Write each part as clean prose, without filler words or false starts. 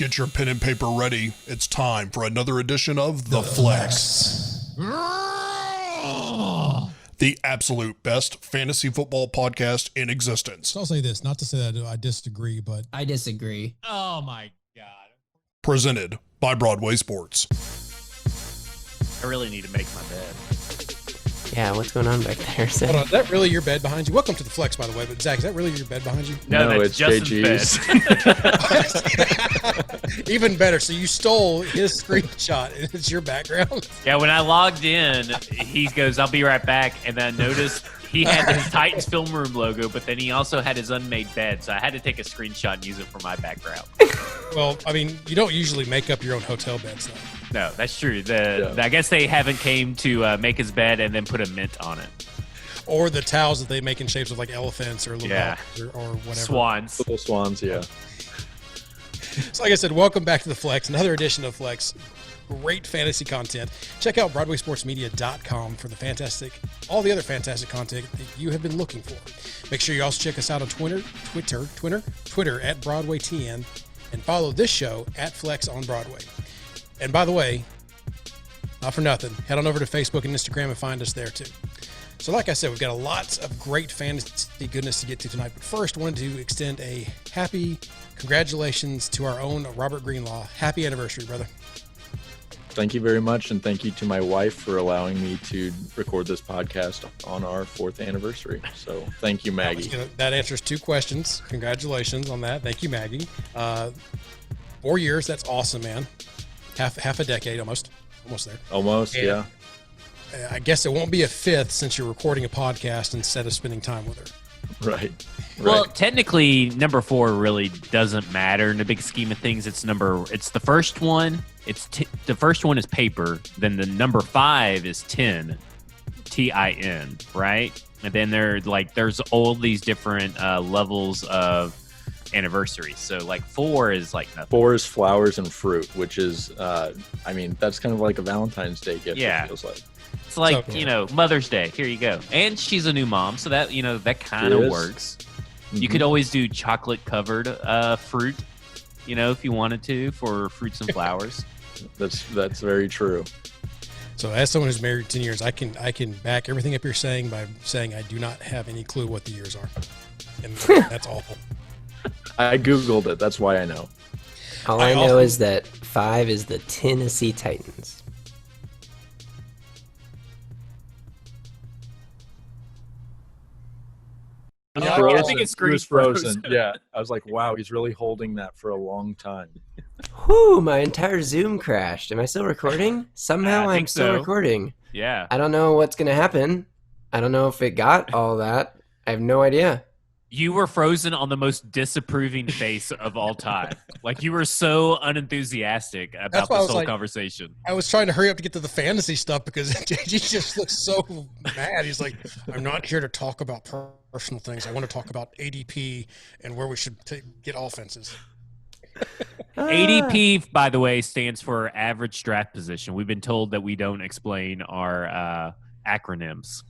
Get your pen and paper ready. It's time for another edition of The Flex. The absolute best fantasy football podcast in existence. So I'll say this, not to say that I disagree, but... I disagree. Oh, my God. Presented by Broadway Sports. I really need to make my bed. Yeah, what's going on back there? Hold on, is that really your bed behind you? Welcome to The Flex, by the way, but Zach, is that really your bed behind you? No, that's it's Justin's JG's. bed. Even better, so you stole his screenshot, and it's your background? Yeah, when I logged in, he goes, I'll be right back. And then I noticed he had his Titans Film Room logo, but then he also had his unmade bed. So I had to take a screenshot and use it for my background. Well, I mean, you don't usually make up your own hotel beds, though. No, that's true. I guess they haven't came to make his bed and then put a mint on it. Or the towels that they make in shapes of like elephants or little or whatever. Swans. Little swans, yeah. So like I said, welcome back to The Flex, another edition of Flex. Great fantasy content. Check out BroadwaySportsMedia.com for all the other fantastic content that you have been looking for. Make sure you also check us out on Twitter at BroadwayTN, and follow this show at Flex on Broadway. And by the way, not for nothing, head on over to Facebook and Instagram and find us there too. So like I said, we've got a lot of great fantasy goodness to get to tonight. But first, wanted to extend a happy congratulations to our own Robert Greenlaw. Happy anniversary, brother. Thank you very much, and thank you to my wife for allowing me to record this podcast on our 4th anniversary. So thank you, Maggie. That answers 2 questions. Congratulations on that. Thank you, Maggie. 4 years, that's awesome, man. Half a decade, almost there. Almost, and yeah. I guess it won't be a 5th since you're recording a podcast instead of spending time with her. Right. Well, technically, number 4 really doesn't matter in the big scheme of things. It's the first one. The first one is paper. Then the number 5 is 10, TIN, right? And then there's all these different levels of anniversaries. So like 4 is like nothing. 4 is flowers and fruit, which is, that's kind of like a Valentine's Day gift. Yeah. It feels like. It's like, Mother's Day. Here you go. And she's a new mom, so that, that kind of works. Mm-hmm. You could always do chocolate-covered fruit, if you wanted to, for fruits and flowers. That's very true. So as someone who's married 10 years, I can back everything up you're saying by saying I do not have any clue what the years are. And that's awful. I Googled it. That's why I know. All I know is that 5 is the Tennessee Titans. I think it's He was frozen. Yeah. I was like, wow, he's really holding that for a long time. Whew, my entire Zoom crashed. Am I still recording? Somehow I'm still recording. Yeah. I don't know what's going to happen. I don't know if it got all that. I have no idea. You were frozen on the most disapproving face of all time. Like, you were so unenthusiastic about this whole conversation. I was trying to hurry up to get to the fantasy stuff because JG just looks so mad. He's like, I'm not here to talk about personal things. I want to talk about ADP and where we should get offenses. ADP, by the way, stands for average draft position. We've been told that we don't explain our acronyms.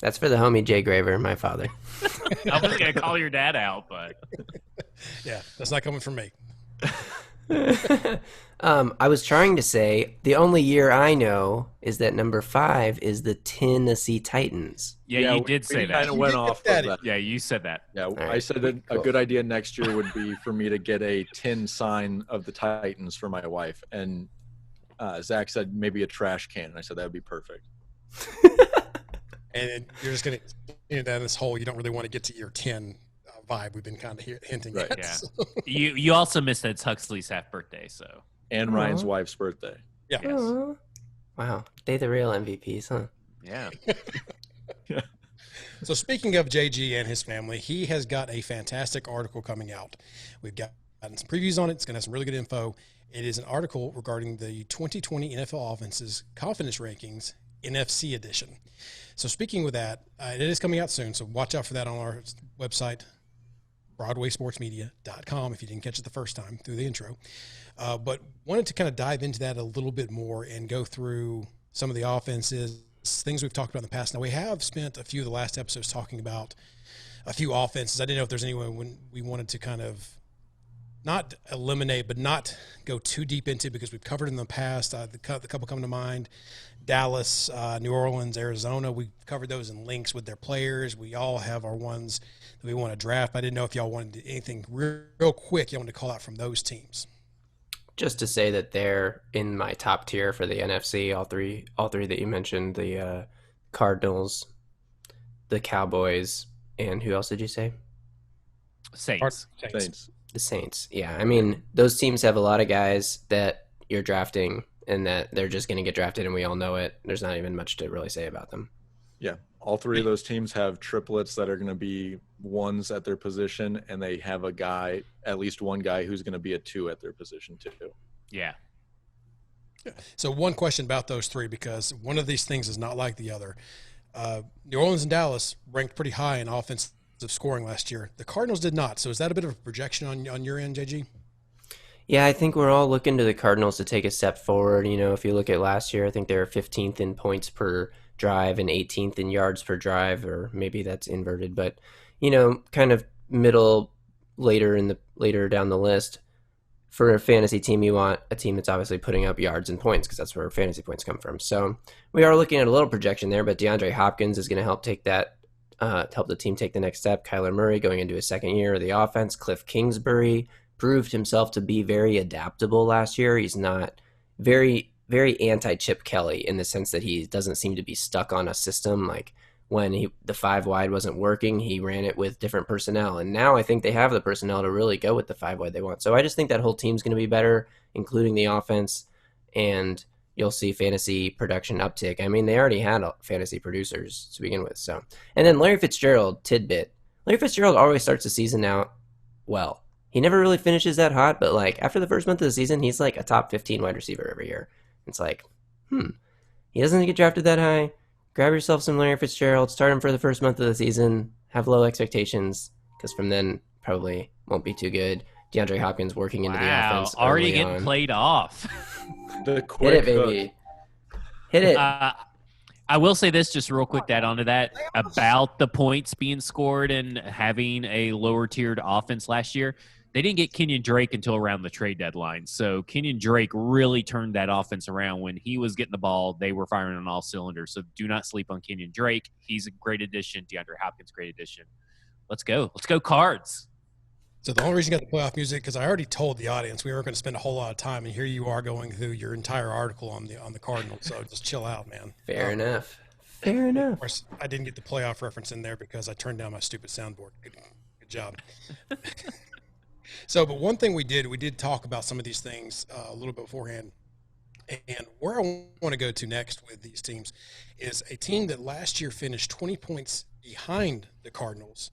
That's for the homie Jay Graver, my father. I was going to call your dad out, but... Yeah, that's not coming from me. I was trying to say, the only year I know is that number 5 is the Tennessee Titans. Yeah, you did say that. Kind of went off of that. Yeah, you said that. Yeah, right, I said that a good idea next year would be for me to get a tin sign of the Titans for my wife. And Zach said maybe a trash can. And I said that would be perfect. And you're just going to get down this hole. You don't really want to get to year 10 vibe we've been kind of hinting at. Yeah. So. You also missed that it's Huxley's half birthday, so. And Ryan's wife's birthday. Yeah. Yes. Wow. They the real MVPs, huh? Yeah. So speaking of JG and his family, he has got a fantastic article coming out. We've gotten some previews on it. It's going to have some really good info. It is an article regarding the 2020 NFL Offensive Confidence Rankings, NFC edition. So speaking with that, it is coming out soon, so watch out for that on our website, BroadwaySportsMedia.com, if you didn't catch it the first time through the intro. But wanted to kind of dive into that a little bit more and go through some of the offenses, things we've talked about in the past. Now, we have spent a few of the last episodes talking about a few offenses. I didn't know if there's anyone when we wanted to kind of not eliminate, but not go too deep into, because we've covered in the past. The couple come to mind: Dallas, New Orleans, Arizona. We've covered those in links with their players. We all have our ones that we want to draft. But I didn't know if y'all wanted anything real quick you wanted to call out from those teams. Just to say that they're in my top tier for the NFC. All three that you mentioned: the Cardinals, the Cowboys, and who else did you say? Saints. The Saints. Yeah, I mean, those teams have a lot of guys that you're drafting and that they're just going to get drafted, and we all know it. There's not even much to really say about them. Yeah, all three of those teams have triplets that are going to be ones at their position, and they have a guy, at least one guy, who's going to be a 2 at their position too. Yeah. So one question about those three, because one of these things is not like the other. New Orleans and Dallas ranked pretty high in offensive scoring last year. The Cardinals did not. So is that a bit of a projection on your end, JG? Yeah, I think we're all looking to the Cardinals to take a step forward. You know, if you look at last year, I think they were 15th in points per drive and 18th in yards per drive, or maybe that's inverted, but you know, kind of later down the list. For a fantasy team, you want a team that's obviously putting up yards and points, because that's where fantasy points come from. So we are looking at a little projection there, but DeAndre Hopkins is going to help take that, help the team take the next step. Kyler Murray going into his second year of the offense. Cliff Kingsbury proved himself to be very adaptable last year. He's not very anti-Chip Kelly in the sense that he doesn't seem to be stuck on a system. Like when the 5 wide wasn't working, he ran it with different personnel. And now I think they have the personnel to really go with the 5 wide they want. So I just think that whole team's going to be better, including the offense, and you'll see fantasy production uptick. I mean, they already had fantasy producers to begin with. So, and then Larry Fitzgerald, tidbit. Larry Fitzgerald always starts the season out well. He never really finishes that hot, but like after the first month of the season, he's like a top 15 wide receiver every year. It's like, he doesn't get drafted that high. Grab yourself some Larry Fitzgerald, start him for the first month of the season, have low expectations, because from then probably won't be too good. DeAndre Hopkins working into the offense. Already getting played off. The quick Hit it, baby. Hit it. I will say this just real quick to add on to that about the points being scored and having a lower tiered offense last year. They didn't get Kenyon Drake until around the trade deadline. So Kenyon Drake really turned that offense around. When he was getting the ball, they were firing on all cylinders. So do not sleep on Kenyon Drake. He's a great addition. DeAndre Hopkins, great addition. Let's go. Let's go Cards. So the only reason you got the playoff music, because I already told the audience we weren't going to spend a whole lot of time, and here you are going through your entire article on the Cardinals. So just chill out, man. Fair enough. Fair enough. Of course, I didn't get the playoff reference in there because I turned down my stupid soundboard. Good job. So, but one thing we did talk about some of these things a little bit beforehand. And where I want to go to next with these teams is a team that last year finished 20 points behind the Cardinals,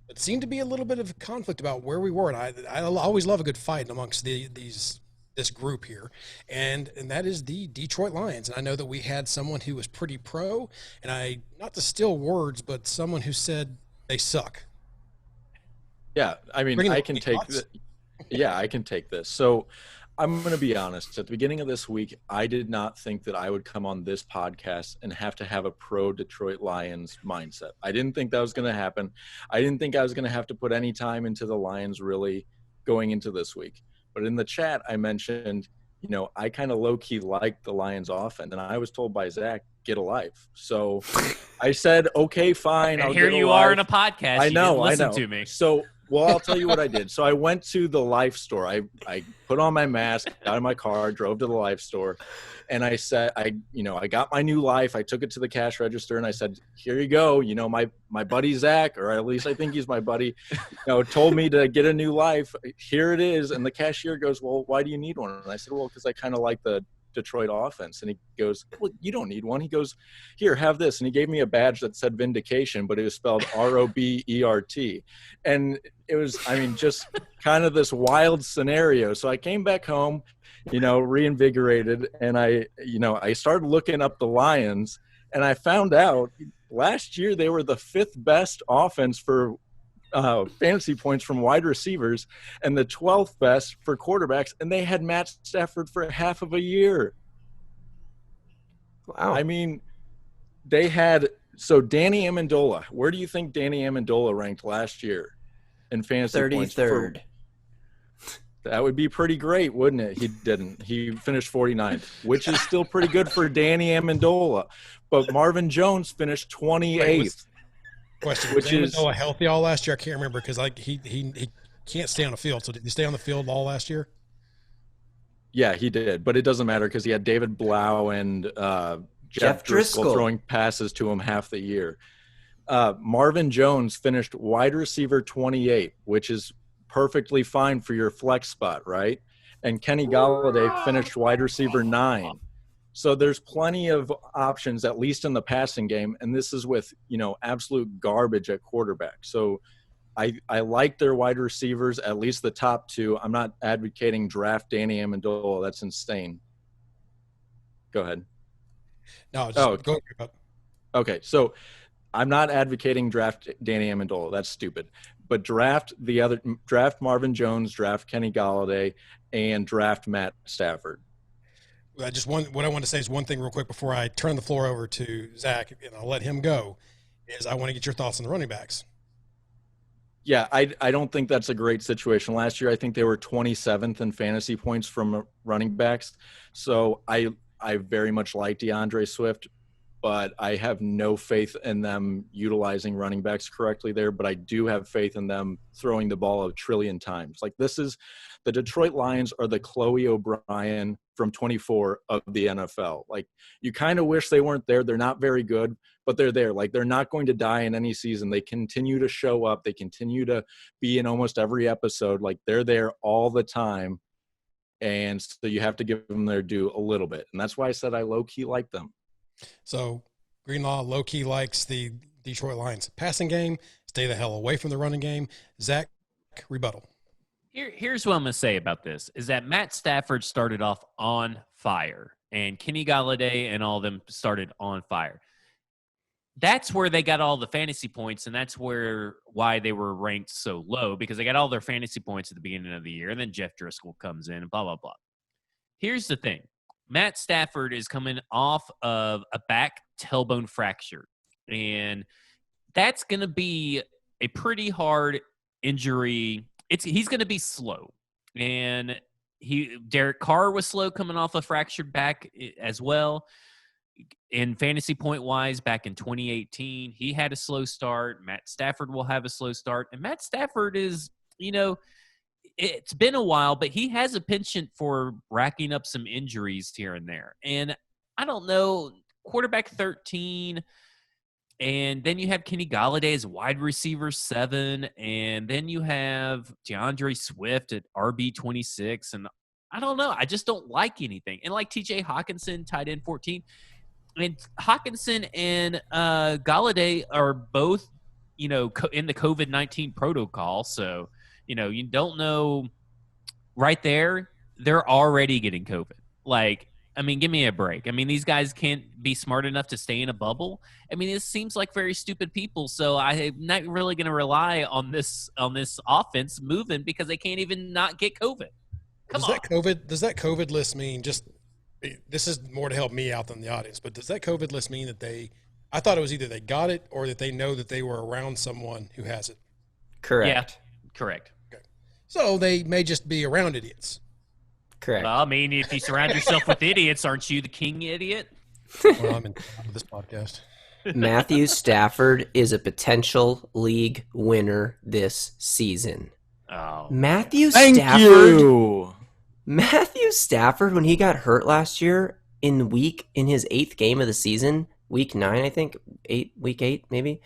but seemed to be a little bit of a conflict about where we were. And I always love a good fight amongst this group here, and that is the Detroit Lions. And I know that we had someone who was pretty pro, and not to steal words, but someone who said they suck. Yeah, I mean, I can take I can take this. So I'm going to be honest. At the beginning of this week, I did not think that I would come on this podcast and have to have a pro Detroit Lions mindset. I didn't think that was going to happen. I didn't think I was going to have to put any time into the Lions really going into this week. But in the chat, I mentioned, I kind of low-key liked the Lions offense, and I was told by Zach, get a life. So I said, okay, fine. And here you are in a podcast. I know. Listen to me. So, well, I'll tell you what I did. So I went to the Life store. I put on my mask, got in my car, drove to the Life store, and I said, I got my new Life. I took it to the cash register, and I said, here you go. My buddy Zach, or at least I think he's my buddy, told me to get a new Life. Here it is. And the cashier goes, well, why do you need one? And I said, well, because I kind of like the Detroit offense. And he goes, well, you don't need one. He goes, here, have this. And he gave me a badge that said Vindication, but it was spelled ROBERT. And it was, just kind of this wild scenario. So I came back home, reinvigorated, and I started looking up the Lions, and I found out last year they were the 5th best offense for fantasy points from wide receivers and the 12th best for quarterbacks, and they had Matt Stafford for half of a year. Wow. I mean, they had – so Danny Amendola, where do you think Danny Amendola ranked last year in fantasy points? 33rd. That would be pretty great, wouldn't it? He didn't. He finished 49th, which is still pretty good for Danny Amendola. But Marvin Jones finished 28th. Question: Which was is Amendola healthy all last year? I can't remember because he can't stay on the field. So did he stay on the field all last year? yeah, he did, but it doesn't matter because he had David Blau and Jeff Driscoll throwing passes to him half the year. Marvin Jones finished wide receiver 28, which is perfectly fine for your flex spot, right? And Kenny Golladay finished wide receiver 9. So there's plenty of options, at least in the passing game, and this is with, absolute garbage at quarterback. So I like their wide receivers, at least the top 2. I'm not advocating draft Danny Amendola. That's insane. Go ahead. No, just go ahead. Okay, so I'm not advocating draft Danny Amendola. That's stupid. But draft Marvin Jones, draft Kenny Golladay, and draft Matt Stafford. What I want to say is one thing real quick before I turn the floor over to Zach, and I'll let him go, is I want to get your thoughts on the running backs. Yeah, I don't think that's a great situation. Last year, I think they were 27th in fantasy points from running backs. So I very much like DeAndre Swift, but I have no faith in them utilizing running backs correctly there. But I do have faith in them throwing the ball a trillion times. Like, the Detroit Lions are the Chloe O'Brien from 24 of the NFL. Like, you kind of wish they weren't there. They're not very good, but they're there. Like, they're not going to die in any season. They continue to show up. They continue to be in almost every episode. Like, they're there all the time. And so you have to give them their due a little bit. And that's why I said I low-key like them. So Greenlaw low-key likes the Detroit Lions passing game. Stay the hell away from the running game. Zach, rebuttal. Here's what I'm going to say about this, is that Matt Stafford started off on fire, and Kenny Golladay and all of them started on fire. That's where they got all the fantasy points, and that's why they were ranked so low, because they got all their fantasy points at the beginning of the year, and then Jeff Driscoll comes in and blah, blah, blah. Here's the thing. Matt Stafford is coming off of a back tailbone fracture, and that's going to be a pretty hard injury. He's going to be slow, and Derek Carr was slow coming off a fractured back as well. In fantasy point wise, back in 2018, he had a slow start. Matt Stafford will have a slow start, and Matt Stafford is, it's been a while, but he has a penchant for racking up some injuries here and there. And I don't know, quarterback 13. And then you have Kenny Golladay as wide receiver 7. And then you have DeAndre Swift at RB 26. And I don't know. I just don't like anything. And like TJ Hawkinson, tight end 14. And Hawkinson and Golladay are both, in the COVID-19 protocol. So, you don't know right there. They're already getting COVID. Like, give me a break. These guys can't be smart enough to stay in a bubble. It seems like very stupid people. So I'm not really going to rely on this offense moving because they can't even not get COVID. Does that COVID list mean this is more to help me out than the audience, but does that COVID list mean that I thought it was either they got it or that they know that they were around someone who has it? Correct. Yeah, correct. Okay. So they may just be around idiots. Correct. Well, if you surround yourself with idiots, aren't you the king idiot? Well, I'm in this podcast. Matthew Stafford is a potential league winner this season. Oh, Matthew Stafford, when he got hurt last year in his 8th game of the season, week 9, I think, week 8 maybe,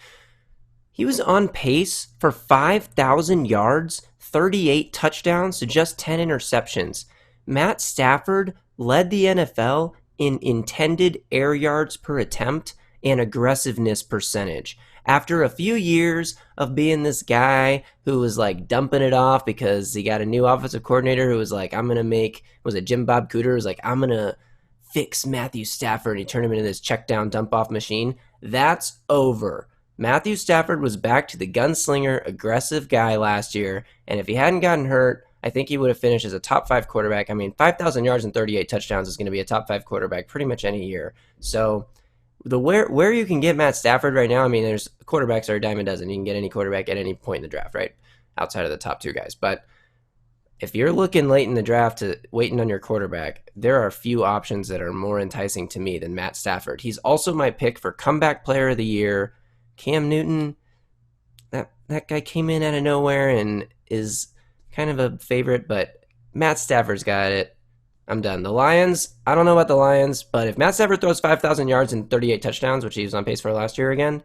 he was on pace for 5,000 yards, 38 touchdowns to just 10 interceptions. Matt Stafford led the NFL in intended air yards per attempt and aggressiveness percentage. After a few years of being this guy who was like dumping it off because he got a new offensive coordinator who was like, was it Jim Bob Cooter? Was like, I'm going to fix Matthew Stafford. And he turned him into this check down dump off machine. That's over. Matthew Stafford was back to the gunslinger, aggressive guy last year. And if he hadn't gotten hurt, I think he would have finished as a top 5 quarterback. 5,000 yards and 38 touchdowns is going to be a top 5 quarterback pretty much any year. So where you can get Matt Stafford right now, there's quarterbacks are a dime a dozen. You can get any quarterback at any point in the draft, right? Outside of the top 2 guys. But if you're looking late in the draft to waiting on your quarterback, there are a few options that are more enticing to me than Matt Stafford. He's also my pick for comeback player of the year. Cam Newton, that guy came in out of nowhere and is kind of a favorite, but Matt Stafford's got it. I'm done. The Lions, I don't know about the Lions, but if Matt Stafford throws 5,000 yards and 38 touchdowns, which he was on pace for last year again,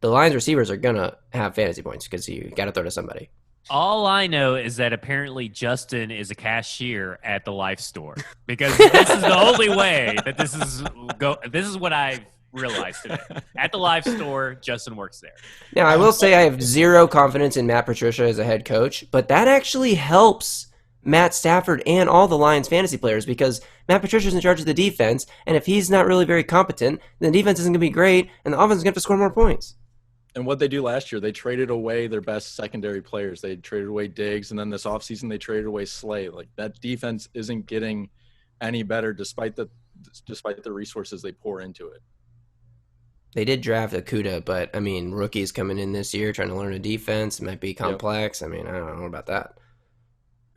the Lions receivers are going to have fantasy points because you got to throw to somebody. All I know is that apparently Justin is a cashier at the Life Store because this is the only way that this is what I've realized today. At the Life Store, Justin works there. Now, I will say I have zero confidence in Matt Patricia as a head coach, but that actually helps Matt Stafford and all the Lions fantasy players because Matt Patricia's in charge of the defense, and if he's not really very competent, then the defense isn't going to be great, and the offense is going to have to score more points. And what they do last year, they traded away their best secondary players. They traded away Diggs, and then this offseason they traded away Slay. Like, that defense isn't getting any better despite the resources they pour into it. They did draft Okuda, but, I mean, rookies coming in this year trying to learn a defense. It might be complex. Yep. I mean, I don't know about that.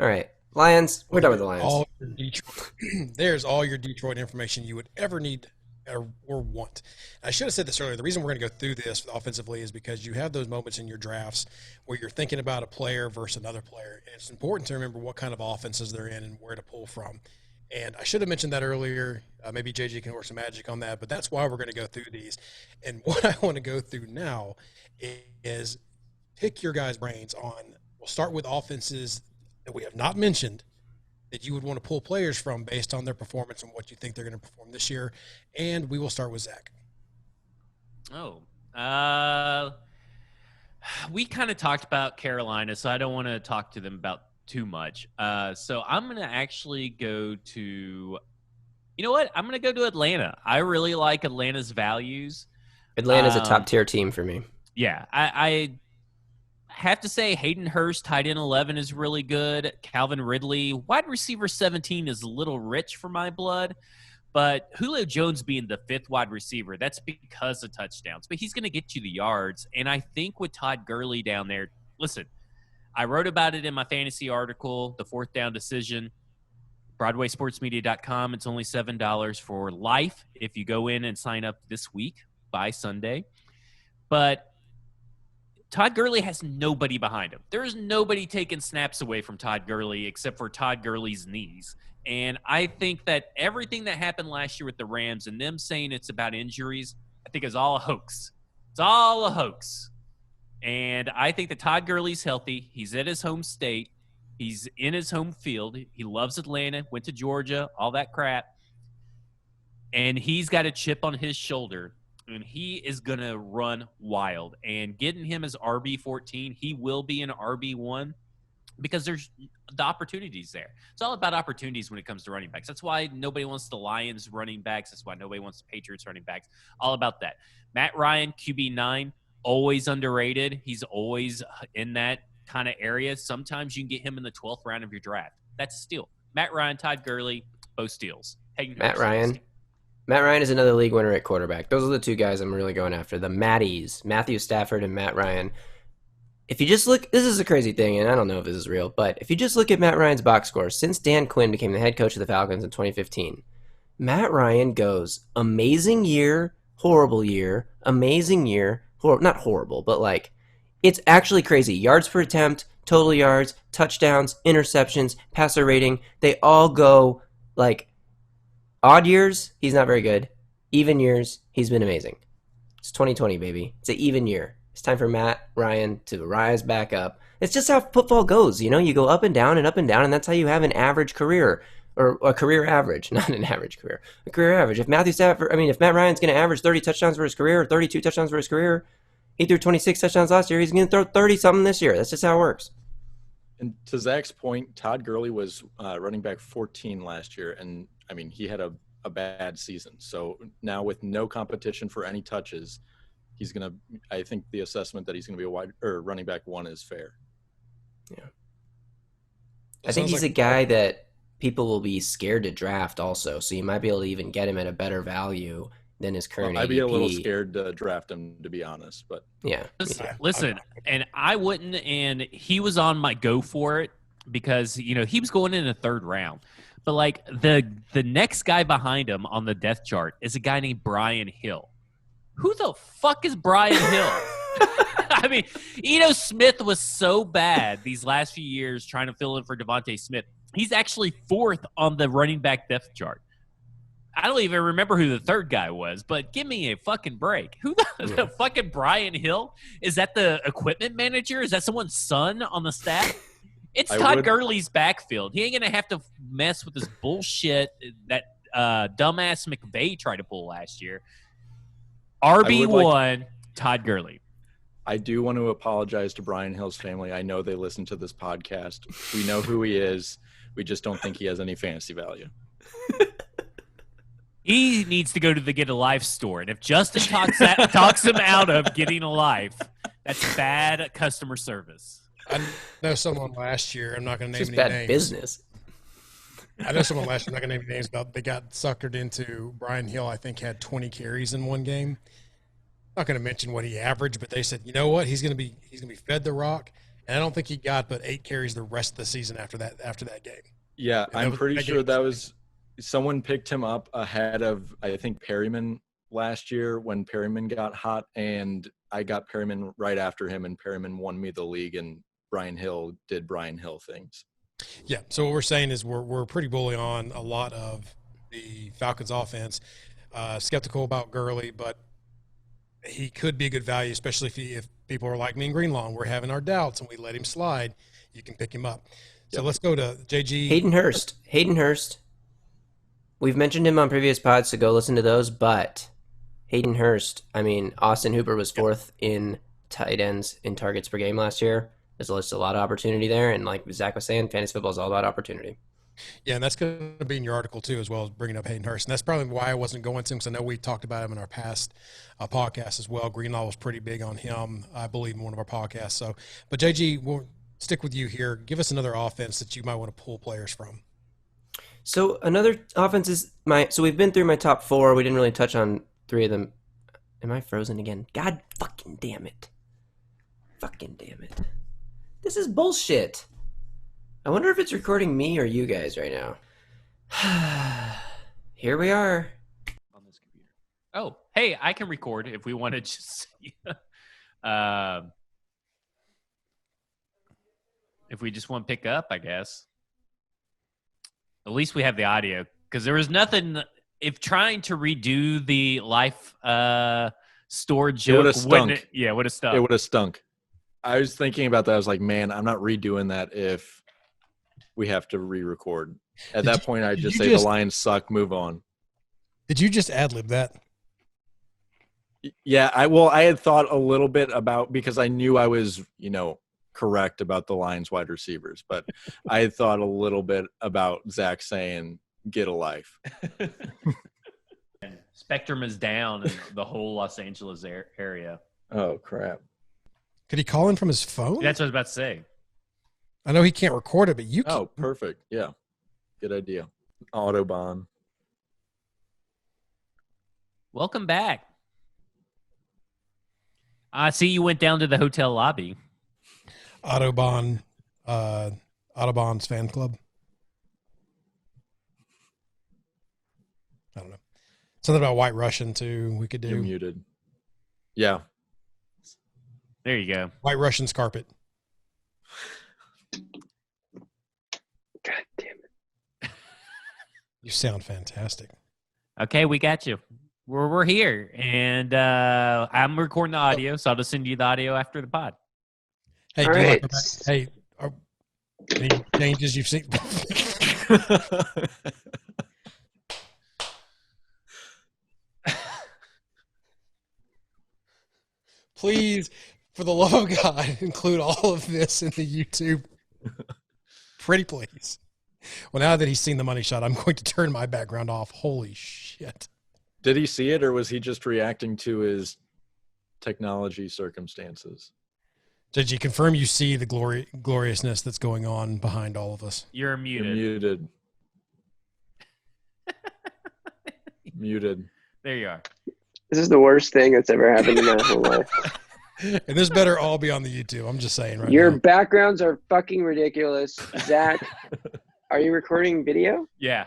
All right. Lions. We're done with the Lions. There's all your Detroit information you would ever need or want. I should have said this earlier. The reason we're going to go through this offensively is because you have those moments in your drafts where you're thinking about a player versus another player. And it's important to remember what kind of offenses they're in and where to pull from. And I should have mentioned that earlier. Maybe JG can work some magic on that, but that's why we're going to go through these. And what I want to go through now is pick your guys' brains on, we'll start with offenses that we have not mentioned that you would want to pull players from based on their performance and what you think they're going to perform this year. And we will start with Zach. We kind of talked about Carolina, so I don't want to talk to them about too much. So I'm going to actually go to, you know what? I'm going to go to Atlanta. I really like Atlanta's values. Atlanta's a top-tier team for me. Yeah, I have to say Hayden Hurst, tight end 11, is really good. Calvin Ridley, wide receiver 17, is a little rich for my blood. But Julio Jones being the fifth wide receiver, that's because of touchdowns. But he's going to get you the yards. And I think with Todd Gurley down there, listen, I wrote about it in my fantasy article, the fourth down decision, BroadwaySportsMedia.com. It's only $7 for life if you go in and sign up this week by Sunday. But Todd Gurley has nobody behind him. There's nobody taking snaps away from Todd Gurley except for Todd Gurley's knees. And I think that everything that happened last year with the Rams and them saying it's about injuries, I think is all a hoax. It's all a hoax. And I think that Todd Gurley's healthy. He's at his home state. He's in his home field. He loves Atlanta, went to Georgia, all that crap. And he's got a chip on his shoulder. And he is going to run wild. And getting him as RB14, he will be an RB1 because there's the opportunities there. It's all about opportunities when it comes to running backs. That's why nobody wants the Lions running backs. That's why nobody wants the Patriots running backs. All about that. Matt Ryan, QB9, always underrated. He's always in that kind of area. Sometimes you can get him in the 12th round of your draft. That's a steal. Matt Ryan, Todd Gurley, both steals. Matt Ryan is another league winner at quarterback. Those are the two guys I'm really going after. The Matties, Matthew Stafford and Matt Ryan. If you just look, this is a crazy thing, and I don't know if this is real, but if you just look at Matt Ryan's box score, since Dan Quinn became the head coach of the Falcons in 2015, Matt Ryan goes amazing year, horrible year, amazing year, not horrible, but like, it's actually crazy. Yards per attempt, total yards, touchdowns, interceptions, passer rating, they all go like, odd years, he's not very good. Even years, he's been amazing. It's 2020, baby. It's an even year. It's time for Matt Ryan to rise back up. It's just how football goes, you know? You go up and down, and that's how you have an average career. Or a career average, not an average career. A career average. If Matt Ryan's going to average 30 touchdowns for his career or 32 touchdowns for his career, he threw 26 touchdowns last year, he's going to throw 30-something this year. That's just how it works. And to Zach's point, Todd Gurley was running back 14 last year, and I mean, he had a bad season. So now with no competition for any touches, he's going to – I think the assessment that he's going to be running back one is fair. Yeah. I think he's a guy that people will be scared to draft also, so you might be able to even get him at a better value than his current I'd be ADP. a little scared to draft him, to be honest. But yeah. Listen, and I wouldn't – and he was on my go for it because he was going in the third round. But like the next guy behind him on the depth chart is a guy named Brian Hill. Who the fuck is Brian Hill? I mean, Eno Smith was so bad these last few years trying to fill in for Devontae Smith. He's actually fourth on the running back depth chart. I don't even remember who the third guy was, but give me a fucking break. Who the fucking Brian Hill? Is that the equipment manager? Is that someone's son on the staff? It's Todd Gurley's backfield. He ain't going to have to mess with this bullshit that dumbass McVay tried to pull last year. RB1, Todd Gurley. I do want to apologize to Brian Hill's family. I know they listen to this podcast. We know who he is. We just don't think he has any fantasy value. He needs to go to the Get a Life store. And if Justin talks him out of getting a life, that's bad customer service. I know someone last year. I'm not going to name It's any bad names. business. I know someone last year. I'm not going to name any names. About they got suckered into Brian Hill. I think had 20 carries in one game. Not going to mention what he averaged, but they said, you know what, he's going to be fed the rock. And I don't think he got but 8 carries the rest of the season after that game. Yeah, I'm pretty sure that was someone picked him up ahead of, I think, Perryman last year when Perryman got hot, and I got Perryman right after him, and Perryman won me the league, and Brian Hill did Brian Hill things. Yeah, so what we're saying is we're pretty bully on a lot of the Falcons offense. Skeptical about Gurley, but he could be a good value, especially if people are like me and Greenlaw and we're having our doubts and we let him slide. You can pick him up. So let's go to JG. Hayden Hurst. We've mentioned him on previous pods, so go listen to those. But Hayden Hurst, I mean, Austin Hooper was 4th in tight ends in targets per game last year. There's a lot of opportunity there. And like Zach was saying, fantasy football is all about opportunity. Yeah, and that's going to be in your article too, as well as bringing up Hayden Hurst. And that's probably why I wasn't going to him, because I know we talked about him in our past podcast as well. Greenlaw was pretty big on him, I believe, in one of our podcasts. So, but JG, we'll stick with you here. Give us another offense that you might want to pull players from. So another offense is so we've been through my top 4. We didn't really touch on 3 of them. Am I frozen again? God fucking damn it. Fucking damn it. This is bullshit. I wonder if it's recording me or you guys right now. Here we are. On this computer. Oh, hey, I can record if we want to just if we just want to pick up, I guess. At least we have the audio, because there was nothing. If trying to redo the life store joke, would have stunk. Would have stunk. It would have stunk. I was thinking about that. I was like, man, I'm not redoing that if we have to re-record. At that point, I'd just say the Lions suck, move on. Did you just ad-lib that? Yeah, I had thought a little bit about, because I knew I was, correct about the Lions wide receivers, but I had thought a little bit about Zach saying, get a life. Spectrum is down in the whole Los Angeles area. Oh, crap. Could he call in from his phone? That's what I was about to say. I know he can't record it, but you can. Oh, perfect. Yeah. Good idea. Autobahn. Welcome back. I see you went down to the hotel lobby. Autobahn's fan club. I don't know. Something about White Russian too. We could do. You're muted. Yeah. There you go. White Russian's carpet. God damn it. You sound fantastic. Okay, we got you. We're here, and I'm recording the audio, so I'll just send you the audio after the pod. Hey, All do you right. hey, any changes you've seen? Please, for the love of God, include all of this in the YouTube. Pretty please. Well, now that he's seen the money shot, I'm going to turn my background off. Holy shit. Did he see it, or was he just reacting to his technology circumstances? Did you confirm you see the gloriousness that's going on behind all of us? You're muted. You're muted. Muted. There you are. This is the worst thing that's ever happened in my whole life. And this better all be on the YouTube. I'm just saying right Your now. backgrounds are fucking ridiculous. Zach, are you recording video? Yeah.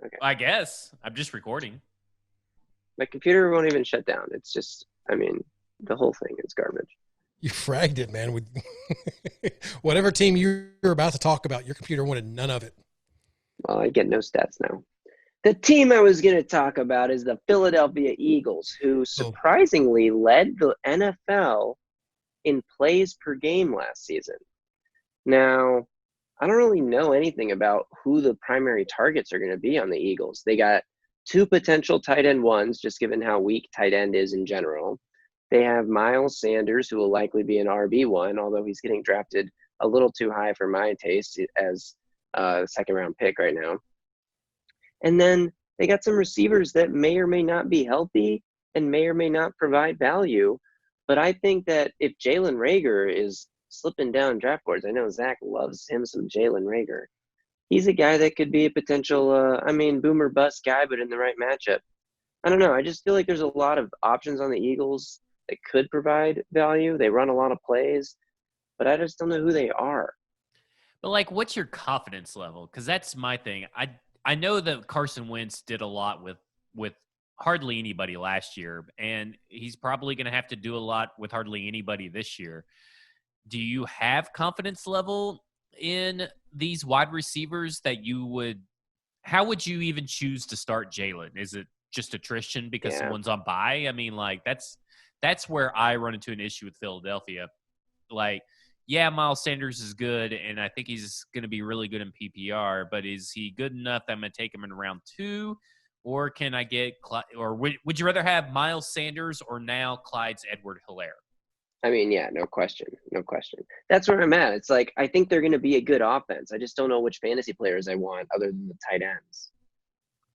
Okay. I guess. I'm just recording. My computer won't even shut down. It's just, I mean, the whole thing is garbage. You fragged it, man. With whatever team you're about to talk about, your computer wanted none of it. Well, I get no stats now. The team I was going to talk about is the Philadelphia Eagles, who surprisingly led the NFL in plays per game last season. Now, I don't really know anything about who the primary targets are going to be on the Eagles. They got 2 potential tight end ones, just given how weak tight end is in general. They have Miles Sanders, who will likely be an RB1, although he's getting drafted a little too high for my taste as a second-round pick right now. And then they got some receivers that may or may not be healthy and may or may not provide value. But I think that if Jalen Reagor is slipping down draft boards, I know Zach loves him some Jalen Reagor. He's a guy that could be a potential, boomer bust guy, but in the right matchup. I don't know. I just feel like there's a lot of options on the Eagles that could provide value. They run a lot of plays, but I just don't know who they are. But, like, what's your confidence level? Because that's my thing. I know that Carson Wentz did a lot with hardly anybody last year, and he's probably going to have to do a lot with hardly anybody this year. Do you have confidence level in these wide receivers that you would – how would you even choose to start Jalen? Is it just attrition because someone's on bye? I mean, like, that's where I run into an issue with Philadelphia. Like, yeah, Miles Sanders is good, and I think he's going to be really good in PPR, but is he good enough that I'm going to take him in round 2? Or can I get – or would you rather have Miles Sanders or now Clyde's Edward-Helaire? I mean, yeah, no question. No question. That's where I'm at. It's like I think they're going to be a good offense. I just don't know which fantasy players I want other than the tight ends.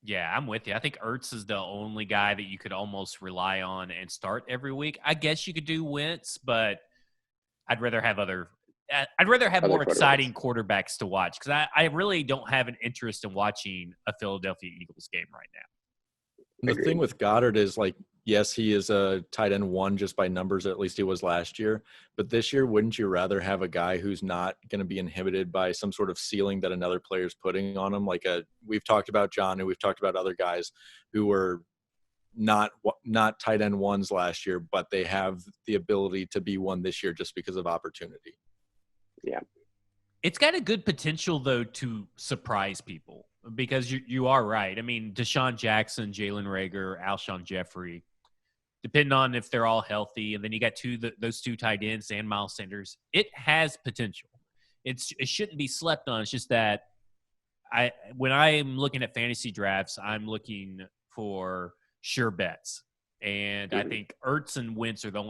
Yeah, I'm with you. I think Ertz is the only guy that you could almost rely on and start every week. I guess you could do Wentz, but I'd rather have more exciting quarterbacks to watch because I really don't have an interest in watching a Philadelphia Eagles game right now. The thing with Goddard is, like, yes, he is a tight end 1 just by numbers, at least he was last year. But this year, wouldn't you rather have a guy who's not going to be inhibited by some sort of ceiling that another player's putting on him? We've talked about John, and we've talked about other guys who were not tight end 1s last year, but they have the ability to be one this year just because of opportunity. Yeah. It's got a good potential, though, to surprise people because you are right. I mean, Deshaun Jackson, Jalen Reagor, Alshon Jeffrey, depending on if they're all healthy, and then you got those 2 tight ends and Miles Sanders, it has potential. It shouldn't be slept on. It's just that when I'm looking at fantasy drafts, I'm looking for sure bets. And I think Ertz and Wentz are the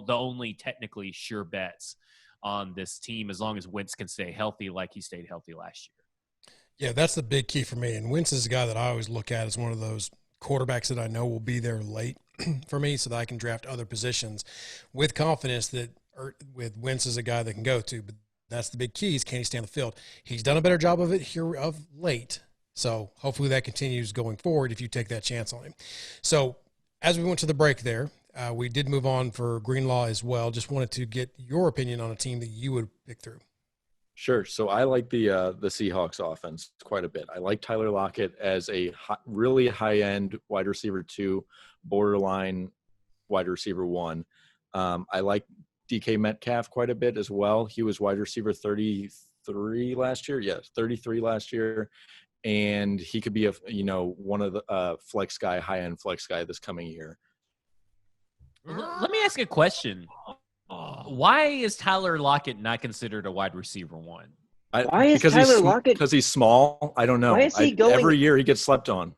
only technically sure bets on this team as long as Wentz can stay healthy like he stayed healthy last year. Yeah, that's the big key for me. And Wentz is a guy that I always look at as one of those quarterbacks that I know will be there late for me so that I can draft other positions with confidence that with Wentz is a guy that can go to. But that's the big key is can he stay on the field? He's done a better job of it here of late. So hopefully that continues going forward if you take that chance on him. So as we went to the break there, we did move on for Greenlaw as well. Just wanted to get your opinion on a team that you would pick through. Sure. So I like the Seahawks offense quite a bit. I like Tyler Lockett as a really high-end wide receiver 2, borderline wide receiver 1. I like DK Metcalf quite a bit as well. He was wide receiver 33 last year. Yes, 33 last year. And he could be one of the flex guy, high-end flex guy this coming year. Let me ask you a question. Why is Tyler Lockett not considered a wide receiver 1? Why is Tyler Lockett? Because he's small. I don't know. Why is he going? Every year he gets slept on.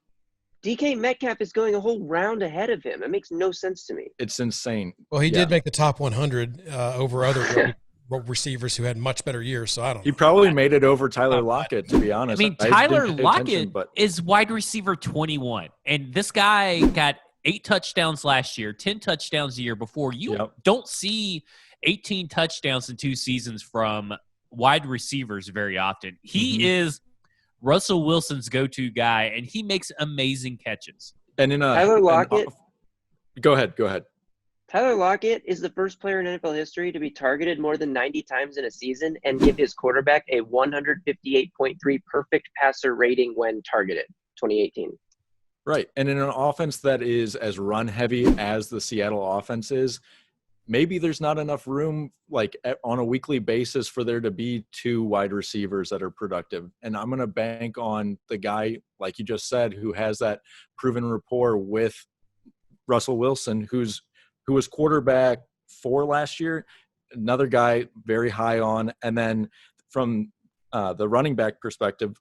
DK Metcalf is going a whole round ahead of him. It makes no sense to me. It's insane. Well, he did make the top 100 over other receivers who had much better years, so I don't know. He probably made it over Tyler Lockett, to be honest. I mean, Tyler Lockett is wide receiver 21, and this guy got 8 touchdowns last year, 10 touchdowns the year before. You don't see 18 touchdowns in 2 seasons from wide receivers very often. He is Russell Wilson's go-to guy, and he makes amazing catches. And in Tyler Lockett. Go ahead. Tyler Lockett is the first player in NFL history to be targeted more than 90 times in a season and give his quarterback a 158.3 perfect passer rating when targeted, 2018. Right. And in an offense that is as run heavy as the Seattle offense is, maybe there's not enough room like on a weekly basis for there to be 2 wide receivers that are productive. And I'm going to bank on the guy, like you just said, who has that proven rapport with Russell Wilson, who was quarterback 4 last year, another guy very high on. And then from the running back perspective,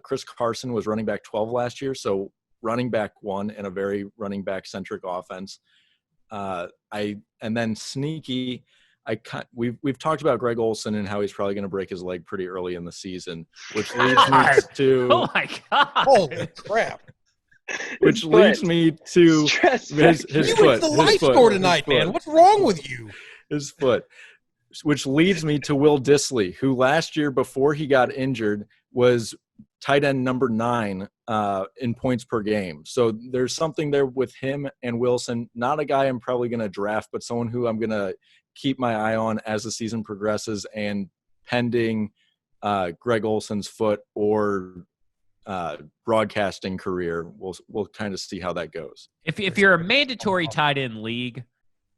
Chris Carson was running back 12 last year. So running back 1 in a very running back centric offense. And then sneaky, we've talked about Greg Olsen and how he's probably going to break his leg pretty early in the season, which leads me to Oh my god! Holy crap! Which leads me to Stress his You went foot. to the his life foot, store his tonight, foot, man. What's wrong with you? His foot. Which leads me to Will Dissly, who last year before he got injured was tight end number 9 in points per game. So there's something there with him and Wilson. Not a guy I'm probably going to draft, but someone who I'm going to keep my eye on as the season progresses, and pending Greg Olson's foot or broadcasting career, we'll kind of see how that goes. If you're a mandatory tight end league,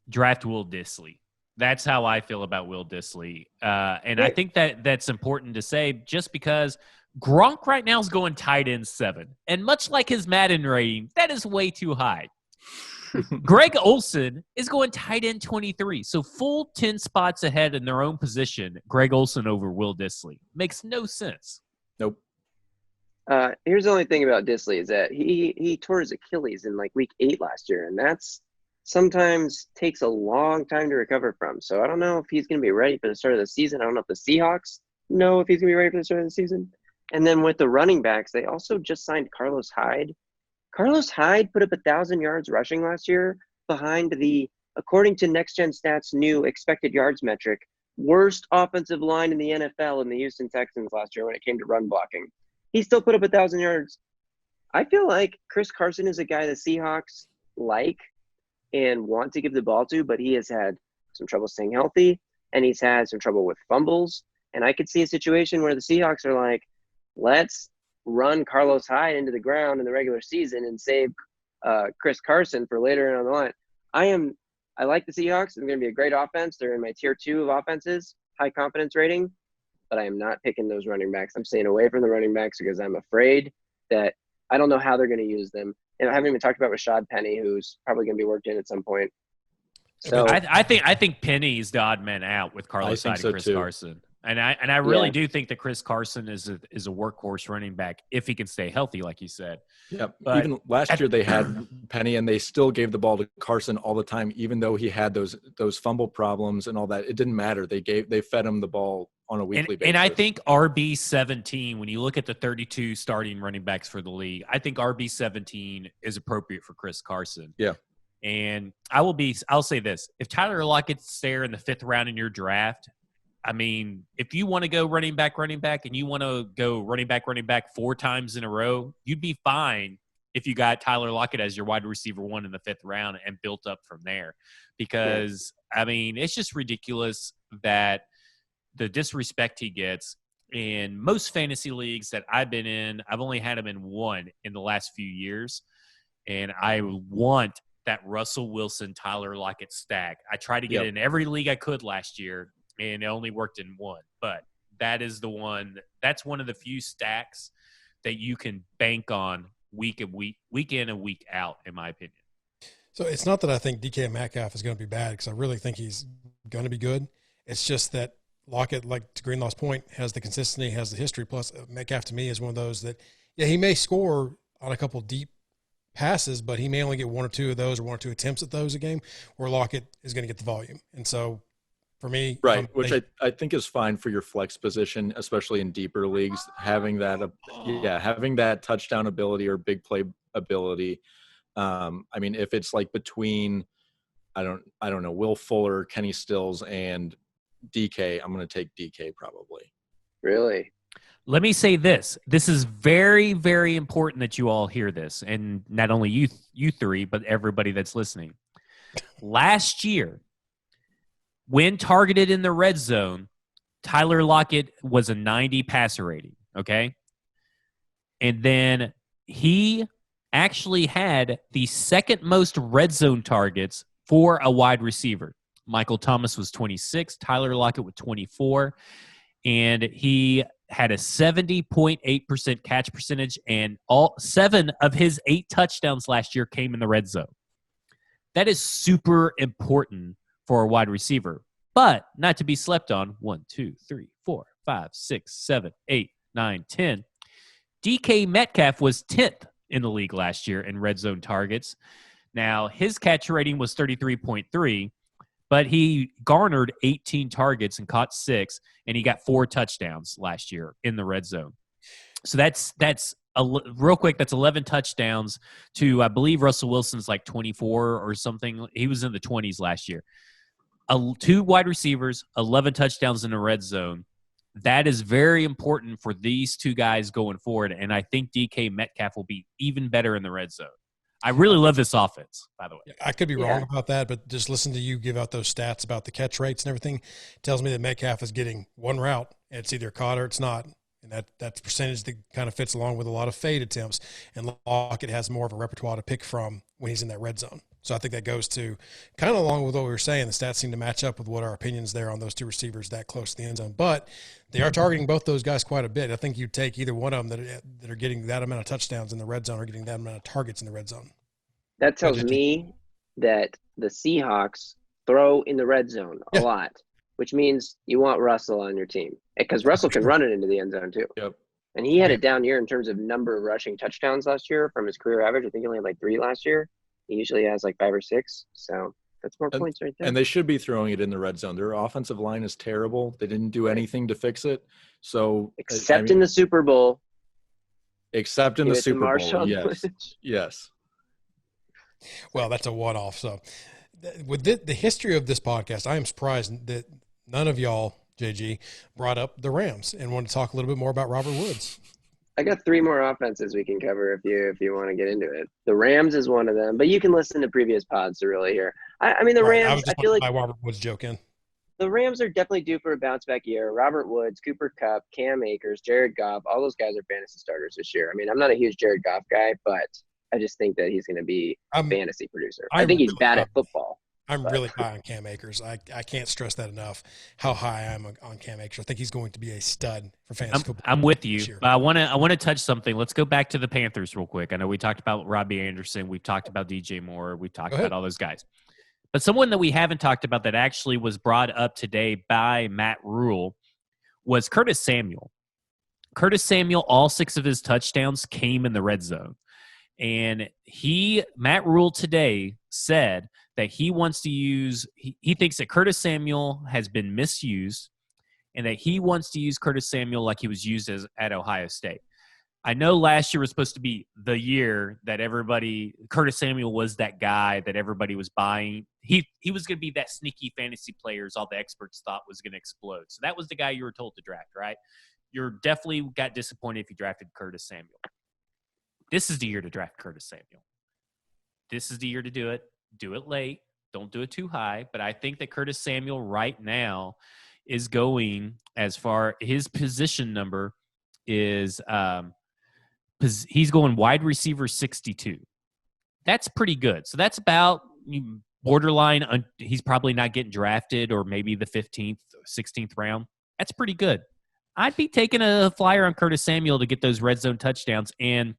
draft Will Dissly. That's how I feel about Will Dissly. And I think that's important to say, just because Gronk right now is going tight end 7. And much like his Madden rating, that is way too high. Greg Olsen is going tight end 23. So full 10 spots ahead in their own position, Greg Olsen over Will Dissly. Makes no sense. Nope. Here's the only thing about Dissly is that he tore his Achilles in like week 8 last year, and that's sometimes takes a long time to recover from. So I don't know if he's going to be ready for the start of the season. I don't know if the Seahawks know if he's going to be ready for the start of the season. And then with the running backs, they also just signed Carlos Hyde. Carlos Hyde put up 1,000 yards rushing last year behind the, according to Next Gen Stats' new expected yards metric, worst offensive line in the NFL in the Houston Texans last year when it came to run blocking. He still put up 1,000 yards. I feel like Chris Carson is a guy the Seahawks like and want to give the ball to, but he has had some trouble staying healthy, and he's had some trouble with fumbles. And I could see a situation where the Seahawks are like, let's run Carlos Hyde into the ground in the regular season and save Chris Carson for later on the line. I like the Seahawks. They're going to be a great offense. They're in my tier 2 of offenses, high confidence rating, but I am not picking those running backs. I'm staying away from the running backs because I'm afraid that I don't know how they're going to use them. And I haven't even talked about Rashad Penny, who's probably going to be worked in at some point. So I think Penny is the odd man out with Carlos Hyde and Chris Carson. And I really do think that Chris Carson is a workhorse running back if he can stay healthy, like you said. Yeah, But even last year they had Penny, and they still gave the ball to Carson all the time, even though he had those fumble problems and all that. It didn't matter. They fed him the ball on a weekly basis. And I think RB17, when you look at the 32 starting running backs for the league, I think RB17 is appropriate for Chris Carson. Yeah. And I'll say this: if Tyler Lockett's there in the 5th round in your draft, I mean, if you want to go running back, and you want to go running back 4 times in a row, you'd be fine if you got Tyler Lockett as your wide receiver 1 in the 5th round and built up from there. Because, I mean, it's just ridiculous that the disrespect he gets. In most fantasy leagues that I've been in, I've only had him in 1 in the last few years. And I want that Russell Wilson, Tyler Lockett stack. I tried to get it in every league I could last year, and it only worked in 1. But that is the one. That's one of the few stacks that you can bank on week in and week out, in my opinion. So it's not that I think DK Metcalf is going to be bad, because I really think he's going to be good. It's just that Lockett, like to Greenlaw's point, has the consistency, has the history. Plus, Metcalf to me is one of those that, he may score on a couple deep passes, but he may only get 1 or 2 of those, or 1 or 2 attempts at those a game, where Lockett is going to get the volume. And so for me, right, which I think is fine for your flex position, especially in deeper leagues, having that touchdown ability or big play ability. I mean, if it's like between, I don't know, Will Fuller, Kenny Stills, and DK, I'm going to take DK probably. really, Let me say this. This is very, very important that you all hear this, and not only you 3, but everybody that's listening. Last year, when targeted in the red zone, Tyler Lockett was a 90 passer rating, okay? And then he actually had the second most red zone targets for a wide receiver. Michael Thomas was 26, Tyler Lockett with 24, and he had a 70.8% catch percentage, and all 7 of his 8 touchdowns last year came in the red zone. That is super important for a wide receiver, but not to be slept on. 1, 2, 3, 4, 5, 6, 7, 8, 9, 10. DK Metcalf was 10th in the league last year in red zone targets. Now, his catch rating was 33.3, but he garnered 18 targets and caught 6, and he got 4 touchdowns last year in the red zone. So that's real quick. That's 11 touchdowns to, I believe, Russell Wilson's like 24 or something. He was in the 20s last year. 2 wide receivers, 11 touchdowns in the red zone. That is very important for these 2 guys going forward, and I think DK Metcalf will be even better in the red zone. I really love this offense, by the way. I could be wrong about that, but just listen to you give out those stats about the catch rates and everything. It tells me that Metcalf is getting one route, and it's either caught or it's not. And that's percentage that kind of fits along with a lot of fade attempts. And Lockett has more of a repertoire to pick from when he's in that red zone. So I think that goes to kind of along with what we were saying. The stats seem to match up with what our opinions there on those 2 receivers that close to the end zone. But they are targeting both those guys quite a bit. I think you take either one of them that are getting that amount of touchdowns in the red zone or getting that amount of targets in the red zone. That tells me that the Seahawks throw in the red zone a lot, which means you want Russell on your team because Russell can run it into the end zone too. Yep. And he had a down year in terms of number of rushing touchdowns last year from his career average. I think he only had like 3 last year. He usually has like 5 or 6. So that's more points right there. And they should be throwing it in the red zone. Their offensive line is terrible. They didn't do anything to fix it. So except in the Super Bowl. Except in the Super Bowl. Yes. Yes. Well, that's a one-off. So with the history of this podcast, I am surprised that none of y'all, JG, brought up the Rams and wanted to talk a little bit more about Robert Woods. I got 3 more offenses we can cover if you want to get into it. The Rams is one of them, but you can listen to previous pods to really hear. I mean, the Rams, I feel like my Robert Woods joke in. The Rams are definitely due for a bounce back year. Robert Woods, Cooper Kupp, Cam Akers, Jared Goff, all those guys are fantasy starters this year. I mean, I'm not a huge Jared Goff guy, but I just think that he's going to be a fantasy producer. I think he's bad at football. I'm really high on Cam Akers. I can't stress that enough, how high I am on Cam Akers. I think he's going to be a stud for fantasy football. I'm with you. But I want to touch something. Let's go back to the Panthers real quick. I know we talked about Robbie Anderson. We've talked about DJ Moore. We've talked about all those guys. But someone that we haven't talked about that actually was brought up today by Matt Rule was Curtis Samuel. Curtis Samuel, all 6 of his touchdowns came in the red zone. And Matt Rule today said that he wants to use he thinks that Curtis Samuel has been misused and that he wants to use Curtis Samuel like he was used at Ohio State. I know last year was supposed to be the year that Curtis Samuel was that guy that everybody was buying. He was going to be that sneaky fantasy players all the experts thought was going to explode. So that was the guy you were told to draft, right? You're definitely got disappointed if you drafted Curtis Samuel. This is the year to draft Curtis Samuel. This is the year to do it. Do it late. Don't do it too high. But I think that Curtis Samuel right now is going as far his position number is he's going wide receiver 62. That's pretty good. So that's about borderline. He's probably not getting drafted or maybe the 15th, 16th round. That's pretty good. I'd be taking a flyer on Curtis Samuel to get those red zone touchdowns. And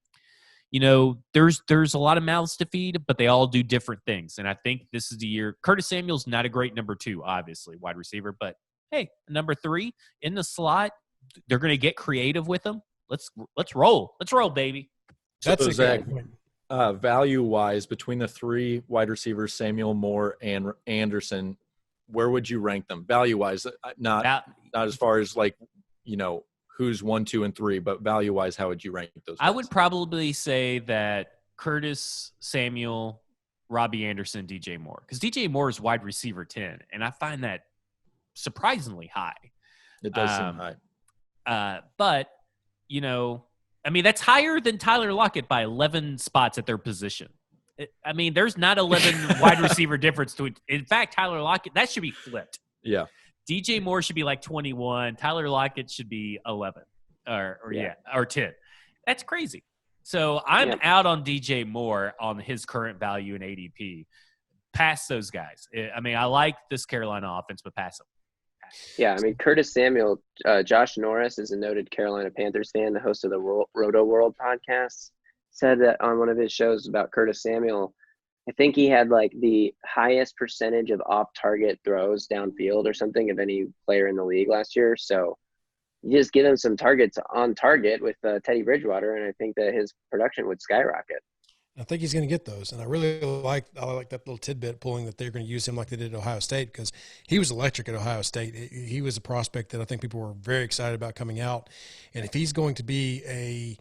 there's a lot of mouths to feed, but they all do different things. And I think this is the year. Curtis Samuel's not a great number 2, obviously, wide receiver. But, hey, number 3 in the slot, they're going to get creative with him. Let's roll. Let's roll, baby. That's so Zach, value-wise, between the 3 wide receivers, Samuel, Moore, and Anderson, where would you rank them? Value-wise, not as far as who's 1, 2, and 3, but value-wise, how would you rank those guys? I would probably say that Curtis Samuel, Robbie Anderson, DJ Moore. Because DJ Moore is wide receiver 10, and I find that surprisingly high. It does seem high. But, that's higher than Tyler Lockett by 11 spots at their position. I mean, there's not 11 wide receiver difference to it. In fact, Tyler Lockett, that should be flipped. Yeah. DJ Moore should be like 21. Tyler Lockett should be 11 or 10. That's crazy. So I'm out on DJ Moore on his current value in ADP. Pass those guys. I mean, I like this Carolina offense, but pass them. Yeah, I mean, Curtis Samuel, Josh Norris is a noted Carolina Panthers fan, the host of the Roto World podcast, said that on one of his shows about Curtis Samuel, I think he had like the highest percentage of off-target throws downfield or something of any player in the league last year. So you just give him some targets on target with Teddy Bridgewater, and I think that his production would skyrocket. I think he's going to get those, and I like that little tidbit pulling that they're going to use him like they did at Ohio State, because he was electric at Ohio State. He was a prospect that I think people were very excited about coming out, and if he's going to be a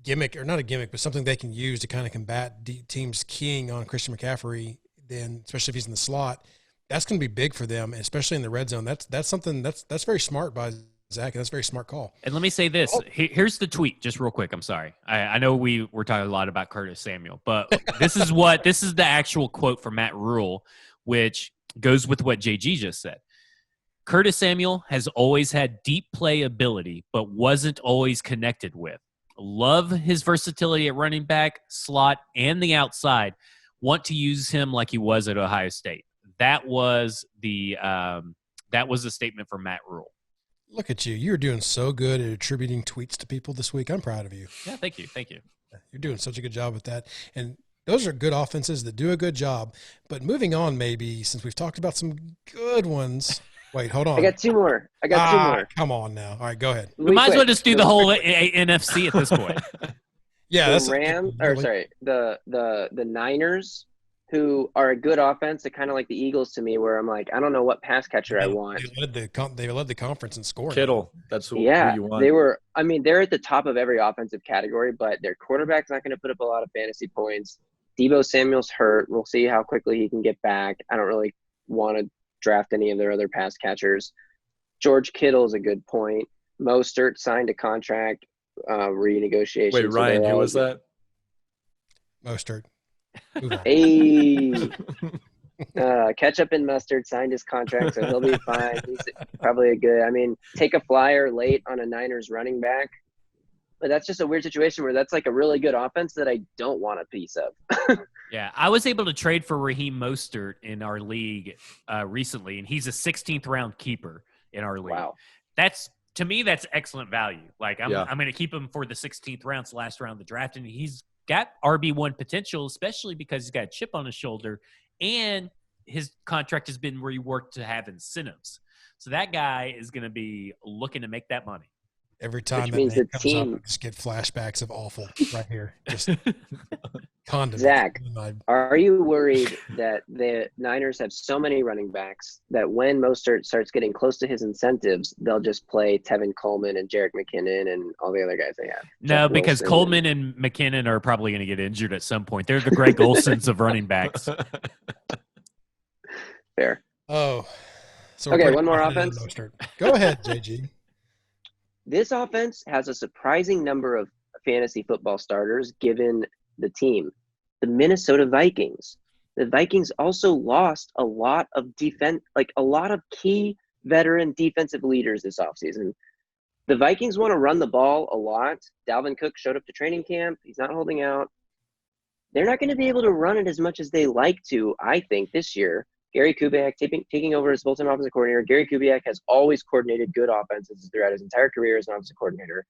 gimmick, or not a gimmick, but something they can use to kind of combat teams keying on Christian McCaffrey, then especially if he's in the slot, that's going to be big for them, and especially in the red zone. That's something that's very smart by Zach, and that's a very smart call. And let me say this. Here's the tweet, just real quick. I'm sorry. I know we're talking a lot about Curtis Samuel, but this is the actual quote from Matt Rule, which goes with what JG just said. Curtis Samuel has always had deep play ability, but wasn't always connected with. Love his versatility at running back, slot, and the outside. Want to use him like he was at Ohio State. That was the statement from Matt Rule. Look at you. You're doing so good at attributing tweets to people this week. I'm proud of you. Yeah, thank you. Thank you. You're doing such a good job with that. And those are good offenses that do a good job. But moving on, maybe, since we've talked about some good ones. Wait, hold on. I got two more. Come on now. All right, go ahead. We might as well just do the whole NFC at this point. Yeah, that's the Niners, who are a good offense. They're kind of like the Eagles to me, where I'm like, I don't know what pass catcher I want. They led the conference in scoring. Kittle, that's who you want. They're at the top of every offensive category, but their quarterback's not going to put up a lot of fantasy points. Deebo Samuel's hurt. We'll see how quickly he can get back. I don't really want to draft any of their other pass catchers. George Kittle's a good point. Mostert signed a contract renegotiation. Wait, Ryan, who was that? Mostert. Hey, Ketchup and Mustard signed his contract, so he'll be fine. He's probably take a flyer late on a Niners running back. But that's just a weird situation where that's like a really good offense that I don't want a piece of. Yeah, I was able to trade for Raheem Mostert in our league recently, and he's a 16th round keeper in our league. Wow. To me, that's excellent value. Like I'm going to keep him for the 16th round, last round of the draft, and he's got RB1 potential, especially because he's got a chip on his shoulder, and his contract has been reworked to have incentives. So that guy is going to be looking to make that money. Every time that name comes up, I just get flashbacks of awful right here. Just condom. Zach, are you worried that the Niners have so many running backs that when Mostert starts getting close to his incentives, they'll just play Tevin Coleman and Jerick McKinnon and all the other guys they have? No, because Coleman and McKinnon are probably going to get injured at some point. They're the Greg Olsons of running backs. Fair. Oh. So okay, one more offense. Go ahead, JG. This offense has a surprising number of fantasy football starters given the team. The Minnesota Vikings. The Vikings also lost a lot of key veteran defensive leaders this offseason. The Vikings want to run the ball a lot. Dalvin Cook showed up to training camp. He's not holding out. They're not going to be able to run it as much as they like to, I think, this year. Gary Kubiak taking over as full-time offensive coordinator. Gary Kubiak has always coordinated good offenses throughout his entire career as an offensive coordinator.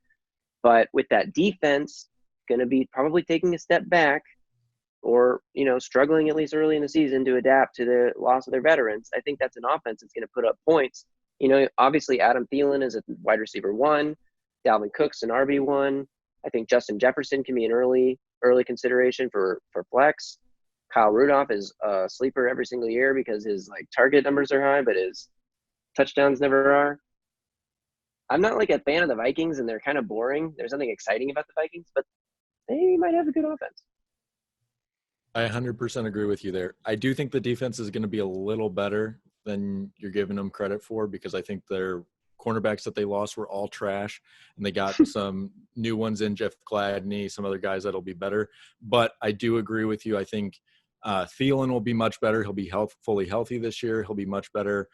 But with that defense going to be probably taking a step back or, struggling at least early in the season to adapt to the loss of their veterans, I think that's an offense that's going to put up points. Obviously Adam Thielen is a wide receiver 1. Dalvin Cook's an RB1. I think Justin Jefferson can be an early consideration for flex. Kyle Rudolph is a sleeper every single year because his target numbers are high, but his touchdowns never are. I'm not a fan of the Vikings, and they're kind of boring. There's nothing exciting about the Vikings, but they might have a good offense. I 100% agree with you there. I do think the defense is going to be a little better than you're giving them credit for because I think their cornerbacks that they lost were all trash, and they got some new ones in, Jeff Gladney, some other guys that'll be better. But I do agree with you. I think Thielen will be much better. He'll be fully healthy this year. He'll be much better.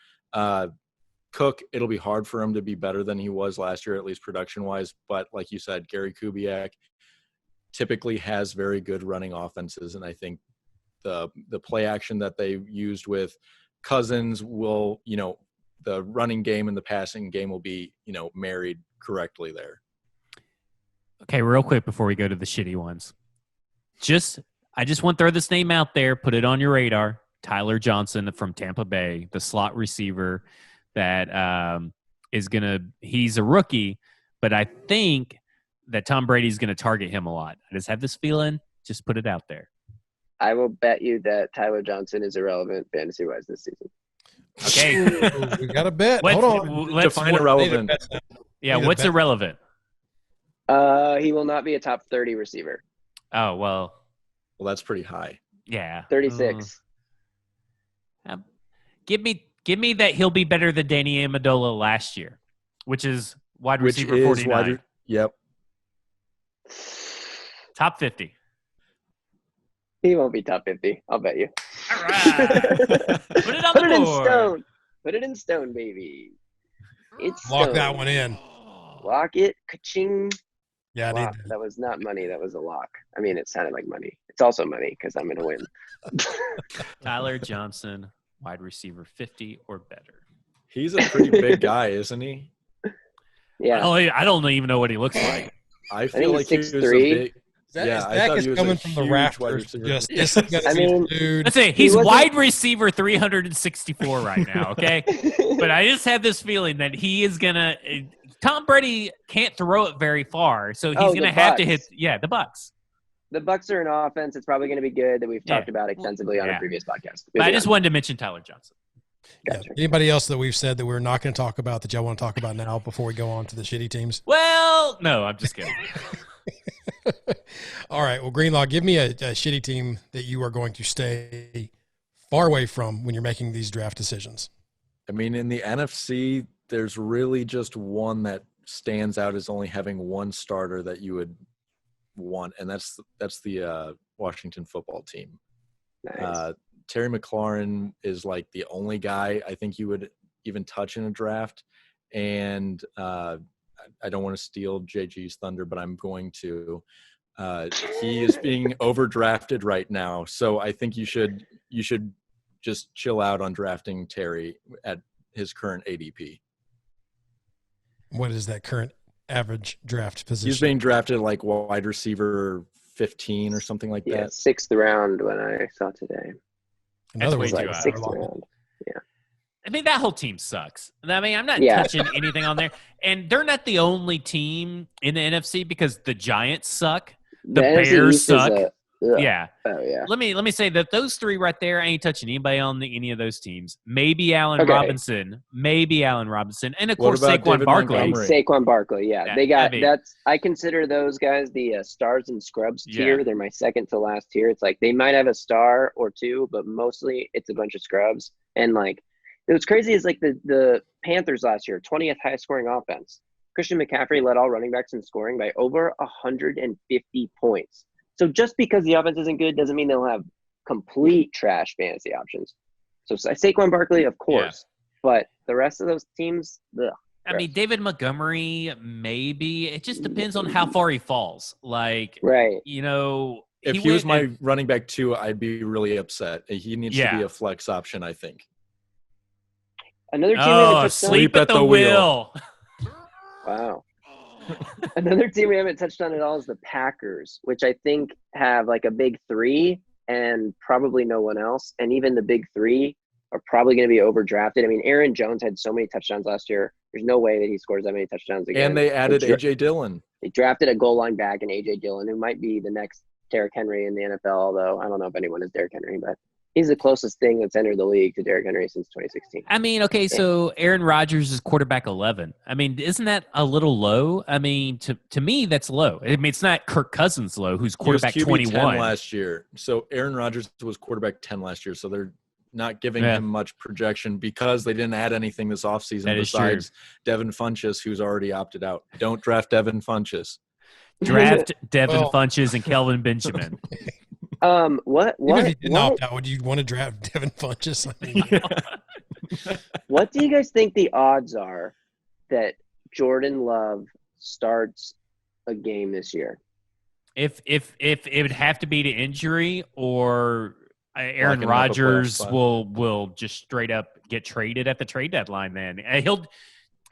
Cook, it'll be hard for him to be better than he was last year, at least production-wise. But like you said, Gary Kubiak typically has very good running offenses, and I think the play action that they used with Cousins will, the running game and the passing game will be, married correctly there. Okay, real quick before we go to the shitty ones. I just want to throw this name out there, put it on your radar. Tyler Johnson from Tampa Bay, the slot receiver that he's a rookie, but I think that Tom Brady's going to target him a lot. I just have this feeling, just put it out there. I will bet you that Tyler Johnson is irrelevant fantasy-wise this season. Okay. We got a bet. Hold on. Define irrelevant. Yeah, what's irrelevant? He will not be a top 30 receiver. Oh, well, that's pretty high. Yeah. 36. Give me that he'll be better than Danny Amendola last year, which is wide receiver 49. Yep. Top 50. He won't be top 50. I'll bet you. All right. Put it on Put the it in board. stone. Put it in stone, baby. It's Lock stone. that one in. Lock it. Ka-ching. Yeah, I Lock. need That was not money. That was a lock. I mean, it sounded like money. It's also money because I'm going to win. Tyler Johnson, wide receiver 50 or better. He's a pretty big guy, isn't he? Yeah. I don't even know what he looks like. I feel like he was 6'3". a big. Zach is coming from the rafters. I mean, dude. Let's say he's wasn't- wide receiver 364 right now, okay? But I just have this feeling that he is going to – Tom Brady can't throw it very far, so he's going to have to hit – the Bucs. the Bucs are an offense. It's probably going to be good that we've talked Yeah. about extensively on Yeah. a previous podcast. But I Moving just on. wanted to mention Tyler Johnson. Gotcha. Yeah. Anybody else that we've said that we're not going to talk about that y'all want to talk about now before we go on to the shitty teams? Well, no, I'm just kidding. All right. Well, Greenlaw, give me a shitty team that you are going to stay far away from when you're making these draft decisions. I mean, in the NFC, there's really just one that stands out as only having one starter that you would want, and that's the Washington football team. Nice. Terry McLaurin is like the only guy I think you would even touch in a draft, and I don't want to steal JG's thunder, but I'm going to. He is being overdrafted right now, so I think you should just chill out on drafting Terry at his current ADP. What is that current average draft position? He's being drafted like wide receiver 15 or something like Yeah, that. 6th round when I saw today. In other That's words, way Like too 6th round. I mean, that whole team sucks. I mean, I'm not Yeah. touching anything on there. And they're not the only team in the NFC because the Giants suck. The NFC Bears East is suck. ugh. Yeah. Oh yeah. Let me say that those three right there, I ain't touching anybody on any of those teams. Maybe Allen Okay. Robinson. And of What course about Saquon David Barkley. And Montgomery? Saquon Barkley, yeah, Yeah, they got I mean- that's. I consider those guys the stars and scrubs tier. Yeah. They're my second to last tier. It's like they might have a star or two, but mostly it's a bunch of scrubs. And like, what's crazy is like the Panthers last year, 20th highest scoring offense. Christian McCaffrey led all running backs in scoring by over 150 points. So just because the offense isn't good doesn't mean they'll have complete trash fantasy options. So Saquon Barkley, of course, but the rest of those teams, ugh. I mean, David Montgomery, maybe. It just depends on how far he falls. Like, Right. you know, If he was went my running back too, I'd be really upset. He needs to be a flex option, I think. Another team we haven't Oh, touched on. sleep at the wheel. Wow. Another team we haven't touched on at all is the Packers, which I think have like a big three and probably no one else. And even the big three are probably going to be overdrafted. I mean, Aaron Jones had so many touchdowns last year. There's no way that he scores that many touchdowns again. And they added They A.J. Dillon. drafted a goal line back in A.J. Dillon, who might be the next Derrick Henry in the NFL, although I don't know if anyone is Derrick Henry, but he's the closest thing that's entered the league to Derrick Henry since 2016. I mean, okay, so Aaron Rodgers is quarterback 11. I mean, isn't that a little low? I mean, to me, that's low. I mean, it's not Kirk Cousins low, who's quarterback He was QB 10 21. last year. So Aaron Rodgers was quarterback 10 last year. So they're not giving him much projection because they didn't add anything this offseason That is besides Devin Funchess, who's already opted out. Don't draft Devin Funchess. Draft Devin Well- Funches and Kelvin Benjamin. What Even if you didn't what opt out, would you want to draft Devin Funchess? I mean, what do you guys think the odds are that Jordan Love starts a game this year? If it would have to be to injury or Aaron Locking up a Rodgers playoff spot. will just straight up get traded at the trade deadline. Then he'll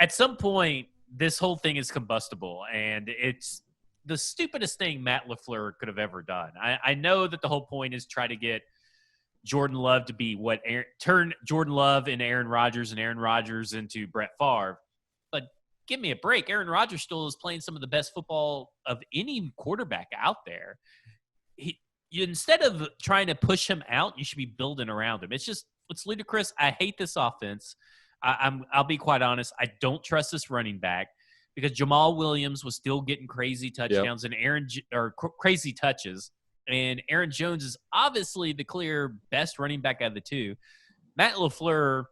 at some point this whole thing is combustible, and it's the stupidest thing Matt LaFleur could have ever done. I know that the whole point is try to get Jordan Love to be turn Jordan Love into Aaron Rodgers and Aaron Rodgers into Brett Favre. But give me a break. Aaron Rodgers still is playing some of the best football of any quarterback out there. Instead of trying to push him out, you should be building around him. It's ludicrous. I hate this offense. I'll be quite honest. I don't trust this running back because Jamal Williams was still getting crazy touchdowns and crazy touches. And Aaron Jones is obviously the clear best running back out of the two. Matt LaFleur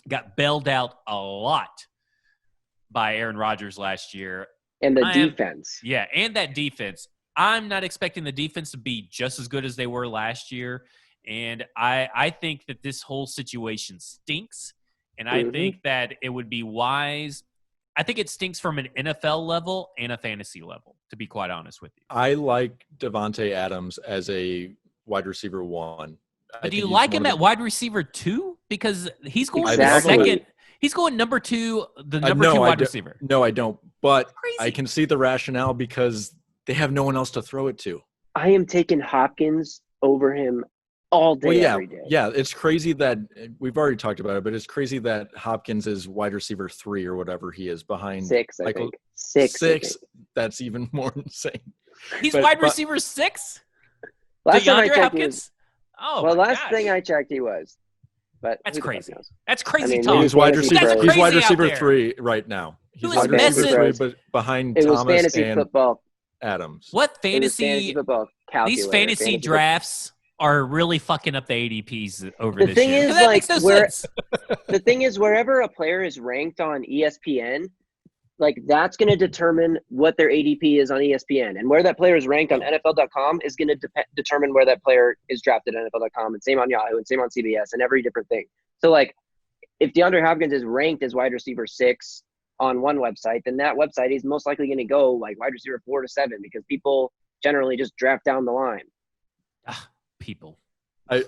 got bailed out a lot by Aaron Rodgers last year. And the defense. And that defense. I'm not expecting the defense to be just as good as they were last year. And I think that this whole situation stinks. And I think that it would be wise. I think it stinks from an NFL level and a fantasy level, to be quite honest with you. I like Devontae Adams as a wide receiver 1. But do you like him at wide receiver 2? Because he's going Exactly. second. He's going number 2, the number 2 wide receiver. No, I don't. But Crazy. I can see the rationale because they have no one else to throw it to. I am taking Hopkins over him all day, every day. Yeah, it's crazy that we've already talked about it, but it's crazy that Hopkins is wide receiver 3 or whatever he is behind 6, I Michael. think. 6. I think. That's even more insane. He's But- wide but- receiver 6? Last time I DeAndre checked, he Hopkins? was, Oh, well, my last gosh. thing I checked, he was. But That's who the fuck crazy. knows? That's crazy I mean, talk. He's wide fantasy receiver. pros. He's wide Crazy out receiver there. 3 right now. He's Who is wide receiver messing- 3, but behind It was Thomas fantasy and football. Adams. What It was fantasy fantasy football calculator. these fantasy football. drafts are really fucking up the ADPs over The this thing year. is, That like, makes no where- sense. The thing is, wherever a player is ranked on ESPN, like that's going to determine what their ADP is on ESPN, and where that player is ranked on NFL.com is going to determine where that player is drafted on NFL.com, and same on Yahoo, and same on CBS, and every different thing. So, like, if DeAndre Hopkins is ranked as wide receiver 6 on one website, then that website is most likely going to go like wide receiver 4 to 7 because people generally just draft down the line. People.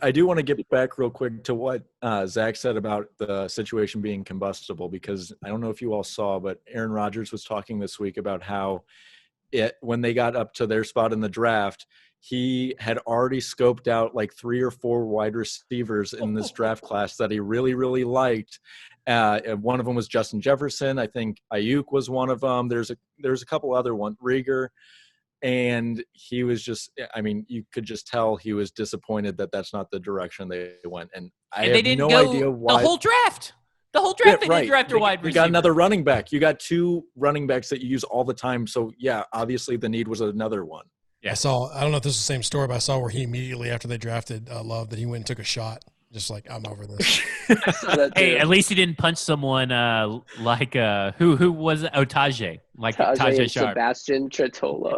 I do want to get back real quick to what Zach said about the situation being combustible, because I don't know if you all saw, but Aaron Rodgers was talking this week about how when they got up to their spot in the draft, he had already scoped out like 3 or 4 wide receivers in this draft class that he really, really liked. And one of them was Justin Jefferson. I think Ayuk was one of them. There's a couple other ones, Rieger. And he was just, I mean, you could just tell he was disappointed that that's not the direction they went. And I And they have didn't no go idea why. the whole draft. The whole draft, they didn't draft their wide You receiver. got another running back. You got 2 running backs that you use all the time. So, yeah, obviously the need was another one. Yeah. I don't know if this is the same story, but I saw where he immediately after they drafted Love that he went and took a shot. Just like, I'm over this. Hey, at least he didn't punch someone like who was it? Otaje, like Tajay Sharp. Sebastian Tretola.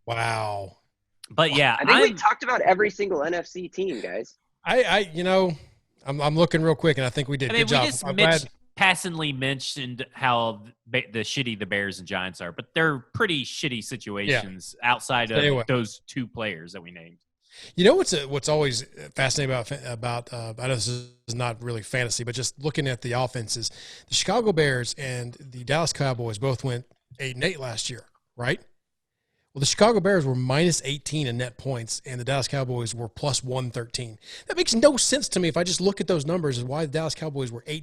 Wow. But yeah, I think we talked about every single NFC team, guys. I'm looking real quick, and I think we did. I mean, Good we job. just I'm glad. passingly mentioned how the shitty the Bears and Giants are, but they're pretty shitty situations outside Stay away. of those 2 players that we named. You know what's always fascinating about I know this is not really fantasy, but just looking at the offenses, the Chicago Bears and the Dallas Cowboys both went 8-8 last year, right? Well, the Chicago Bears were minus 18 in net points, and the Dallas Cowboys were plus 113. That makes no sense to me if I just look at those numbers. Is why the Dallas Cowboys were 8-8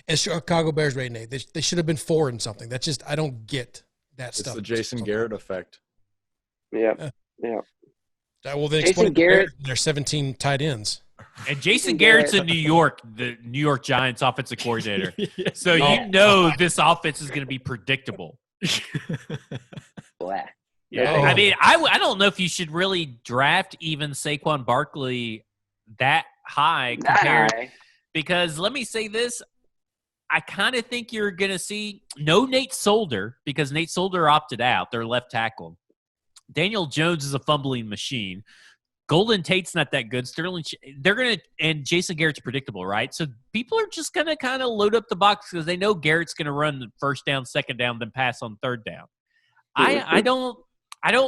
and the Chicago Bears were 8-8. They should have been 4 and something. That's just I don't get that It's stuff. the Jason Garrett effect. Yeah. Well, then Jason explain Garrett- their 17 tight ends. And Jason Garrett's in New York, the New York Giants offensive coordinator. So Oh, you know this offense is going to be predictable. Blah. Yeah, thanks. I mean, I don't know if you should really draft even Saquon Barkley that high compared, Nah. because let me say this. I kind of think you're going to see no Nate Solder, because Nate Solder opted out, their left tackle. Daniel Jones is a fumbling machine. Golden Tate's not that good. They're going to, and Jason Garrett's predictable, right? So people are just going to kind of load up the box because they know Garrett's going to run the first down, second down, then pass on third down. I don't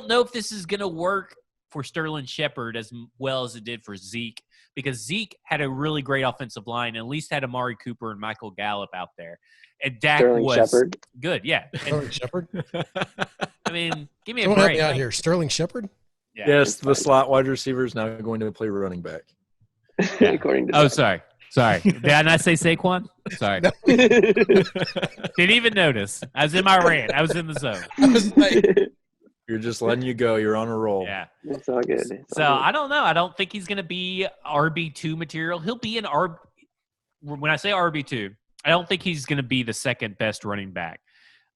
know if this is going to work for Sterling Shepard as well as it did for Zeke, because Zeke had a really great offensive line and at least had Amari Cooper and Michael Gallup out there. And Dak Sterling was Shepard. good, yeah. Sterling Shepard? I mean, give me a Someone help break. me out here. Sterling Shepard? Yeah. Yes, the slot wide receiver is now going to play running back. Yeah. According to Oh, Doug. sorry. Did I not say Saquon? Sorry. No. Didn't even notice. I was in my rant. I was in the zone. I was like, You're just letting you go. You're on a roll. Yeah. It's all good. It's So all good. I don't know. I don't think he's going to be RB2 material. He'll be an RB. When I say RB2, I don't think he's going to be the second best running back.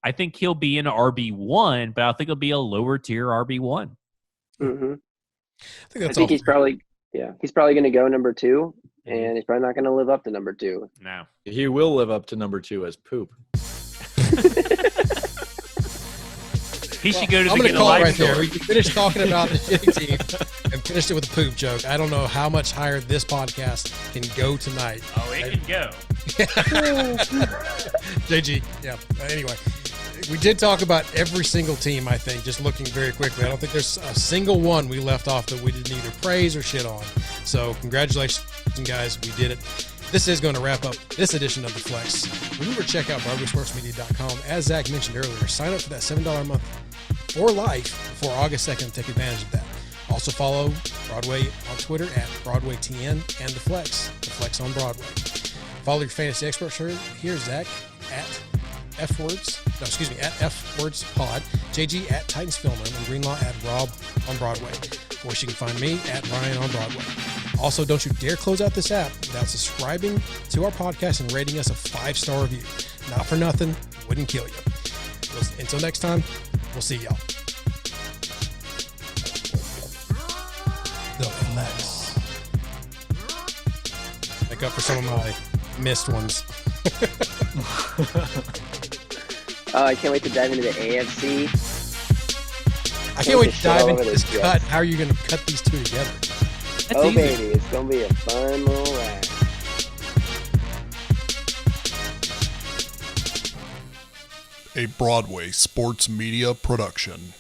I think he'll be an RB1, but I think he'll be a lower tier RB1. Mhm. I I think he's probably going to go number 2, and he's probably not going to live up to number 2. No. He will live up to number 2 as poop. He should go to I'm the going to Get a call it Life right store. there. We finished talking about the shitty team and finished it with a poop joke. I don't know how much higher this podcast can go tonight. Oh, it can go. JG, yeah. Anyway, we did talk about every single team, I think, just looking very quickly. I don't think there's a single one we left off that we didn't either praise or shit on. So congratulations, guys. We did it. This is going to wrap up this edition of The Flex. Remember to check out BroadwaySportsMedia.com. As Zach mentioned earlier, sign up for that $7 a month for life before August 2nd. Take advantage of that. Also follow Broadway on Twitter at BroadwayTN and The Flex on Broadway. Follow your fantasy experts here, Zach at at FWordsPod, JG at Titans Filmer, and Greenlaw at Rob on Broadway. Of course, you can find me at Ryan on Broadway. Also, don't you dare close out this app without subscribing to our podcast and rating us a 5-star review. Not for nothing, wouldn't kill you. Until next time, we'll see y'all. The Flex. Make up for some of my missed ones. I can't wait to dive into the AFC. I can't wait to dive all into over this the cut. How are you going to cut these two together? That's Oh, easy. baby, it's going to be a fun little ride. A Broadway sports media production.